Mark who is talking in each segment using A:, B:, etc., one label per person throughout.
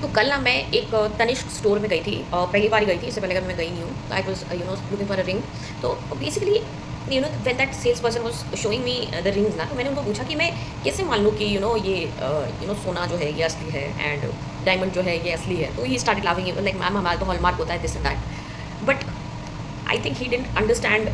A: तो कल ना मैं एक तनिष्क स्टोर में गई थी, पहली बार गई थी, इससे पहले कभी मैं गई नहीं हूँ। I was looking for a ring. तो basically when that sales person was showing me the rings ना, तो मैंने उनको पूछा कि मैं कैसे मान लूँ कि ये सोना जो है ये असली है एंड डायमंड जो है ये असली है। तो he started laughing like ma'am हमारा तो हॉलमार्क होता है this and that. But I think he didn't understand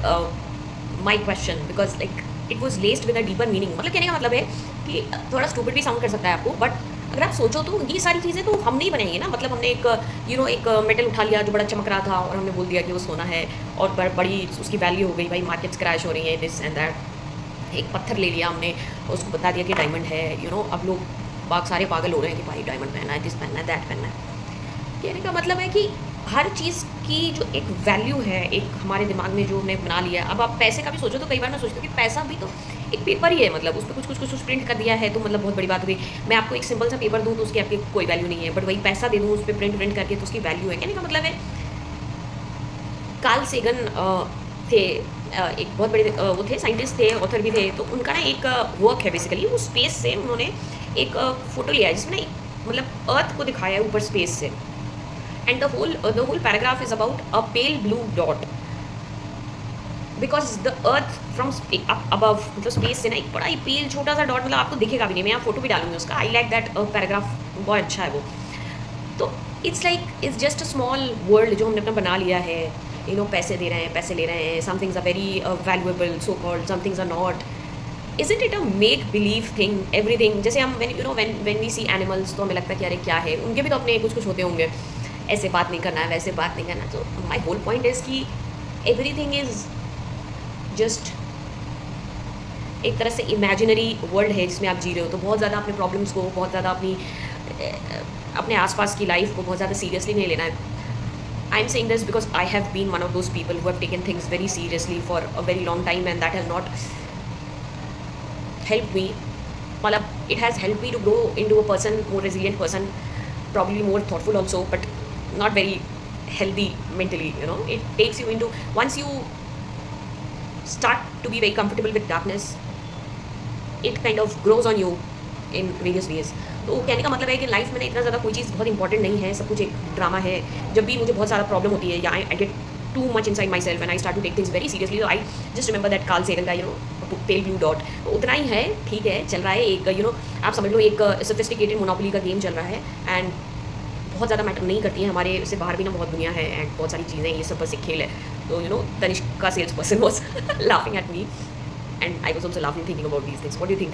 A: my question because like it was लेस्ड with a deeper meaning. मतलब कहने का मतलब है कि थोड़ा स्टूपिड भी साउंड कर सकता है आपको, बट अगर आप सोचो तो ये सारी चीज़ें तो हम नहीं बनाएंगे ना। मतलब हमने एक मेटल उठा लिया जो बड़ा चमक रहा था और हमने बोल दिया कि वो सोना है और बड़ी उसकी वैल्यू हो गई, भाई मार्केट्स क्रैश हो रही है दिस एंड दैट। एक पत्थर ले लिया हमने, उसको बता दिया कि डायमंड है। अब लोग सारे पागल हो रहे हैं कि भाई डायमंड पहना है, दिस पहनना है, दैट पहनना है। कहने का मतलब है कि हर चीज़ की जो एक वैल्यू है, एक हमारे दिमाग में जो हमने बना लिया है। अब आप पैसे का भी सोचो तो कई बार मैं सोचती हूँ कि पैसा भी तो एक पेपर ही है। मतलब उस पर कुछ प्रिंट कर दिया है तो मतलब बहुत बड़ी बात हो गई। मैं आपको एक सिंपल सा पेपर दूँ तो उसकी आपकी कोई वैल्यू नहीं है, बट वही पैसा दे दूँ उस पर प्रिंट करके तो उसकी वैल्यू है। कहने का मतलब है कार्ल सेगन थे, एक बहुत बड़े वो थे, साइंटिस्ट थे, ऑथर भी थे। तो उनका ना एक वर्क है बेसिकली, वो स्पेस से उन्होंने एक फ़ोटो लिया है जिसमें मतलब अर्थ को दिखाया है ऊपर स्पेस से। And the whole paragraph is about a pale blue dot because the earth from above, मतलब स्पेस से ना एक बड़ा ही पेल छोटा सा डॉट, मतलब आपको दिखेगा भी नहीं। मैं यहाँ फोटो भी डालूंगी उसका। आई लाइक दैट पैराग्राफ, बहुत अच्छा है वो। तो it's just a small world जो हमने अपना बना लिया है। पैसे दे रहे हैं, पैसे ले रहे हैं, some things are very valuable so called, some things are not. Is it a make believe thing everything? जैसे हम व्हेन वी सी एनिमल्स तो हमें लगता है कि अरे क्या है, उनके भी तो अपने कुछ होते होंगे, ऐसे बात नहीं करना है, वैसे बात नहीं करना। तो माई होल पॉइंट इज़ कि एवरीथिंग इज़ जस्ट एक तरह से इमेजिनरी वर्ल्ड है जिसमें आप जी रहे हो। तो बहुत ज़्यादा अपने प्रॉब्लम्स को, बहुत ज़्यादा अपने आसपास की लाइफ को बहुत ज़्यादा सीरियसली नहीं लेना है। I am saying this because I have been one of those people who have taken things very seriously for a very long time and that has not helped me. मतलब it has helped me to grow into a person, more resilient person, probably more thoughtful also, but not very healthy mentally. It takes you into, once you start to be very comfortable with darkness, it kind of grows on you in various ways. तो कहने का मतलब है कि life में ना इतना ज़्यादा कोई चीज़ बहुत इंपॉर्टेंट नहीं है, सब कुछ एक ड्रामा है। जब भी मुझे बहुत ज़्यादा प्रॉब्लम होती है या I get too much inside myself and I start to take things very seriously, तो I just remember that Carl Sagan का पेल ब्लू डॉट। उतना ही है, ठीक है, चल रहा है एक आप समझ लो एक सोफिस्टिकेटेड मोनोपोली का गेम चल रहा है एंड बहुत ज़्यादा मैटर नहीं करती है। हमारे से बाहर भी ना बहुत दुनिया है एंड बहुत सारी चीज़ें, ये सब बस एक खेल है। तो तनिष्क का sales person was laughing at me and I was also laughing thinking about these things. What do you think?